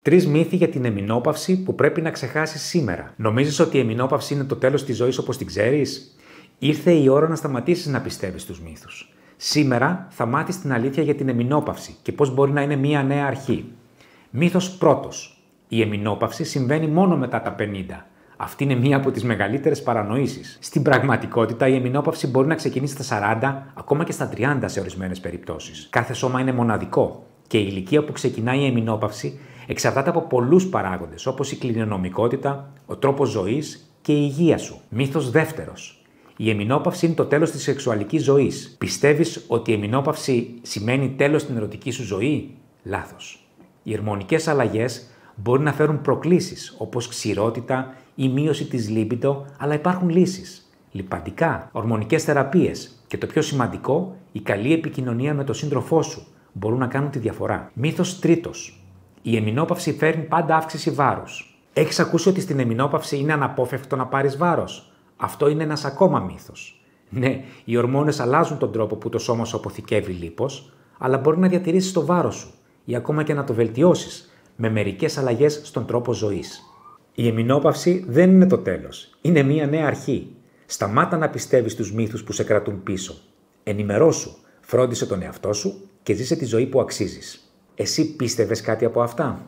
3 μύθοι για την εμεινόπαυση που πρέπει να ξεχάσεις σήμερα. Νομίζεις ότι η εμεινόπαυση είναι το τέλος της ζωής όπως την ξέρεις? Ήρθε η ώρα να σταματήσεις να πιστεύεις τους μύθους. Σήμερα θα μάθεις την αλήθεια για την εμεινόπαυση και πώς μπορεί να είναι μια νέα αρχή. Μύθος πρώτος. Η εμεινόπαυση συμβαίνει μόνο μετά τα 50. Αυτή είναι μία από τις μεγαλύτερες παρανοήσεις. Στην πραγματικότητα, η εμεινόπαυση μπορεί να ξεκινήσει στα 40, ακόμα και στα 30 σε ορισμένες περιπτώσεις. Κάθε σώμα είναι μοναδικό και η ηλικία που ξεκινάει η εμεινόπαυση εξαρτάται από πολλούς παράγοντες, όπως η κληρονομικότητα, ο τρόπος ζωής και η υγεία σου. Μύθος δεύτερος. Η εμεινόπαυση είναι το τέλος της σεξουαλικής ζωής. Πιστεύεις ότι η εμεινόπαυση σημαίνει τέλος στην ερωτική σου ζωή? Λάθος. Οι ορμονικές αλλαγές μπορεί να φέρουν προκλήσεις, όπως ξηρότητα ή μείωση της λίμπιντο, αλλά υπάρχουν λύσεις. Λιπαντικά, ορμονικές θεραπείες και το πιο σημαντικό, η καλή επικοινωνία με τον σύντροφό σου μπορούν να κάνουν τη διαφορά. Μύθος τρίτος. Η εμεινόπαυση φέρνει πάντα αύξηση βάρους. Έχεις ακούσει ότι στην εμεινόπαυση είναι αναπόφευκτο να πάρεις βάρος? Αυτό είναι ένας ακόμα μύθος. Ναι, οι ορμόνες αλλάζουν τον τρόπο που το σώμα σου αποθηκεύει λίπος, αλλά μπορεί να διατηρήσεις το βάρος σου ή ακόμα και να το βελτιώσεις με μερικές αλλαγές στον τρόπο ζωής. Η εμεινόπαυση δεν είναι το τέλος. Είναι μια νέα αρχή. Σταμάτα να πιστεύεις τους μύθους που σε κρατούν πίσω. Ενημερώσου, φρόντισε τον εαυτό σου και ζήσε τη ζωή που αξίζεις. Εσύ πίστευες κάτι από αυτά?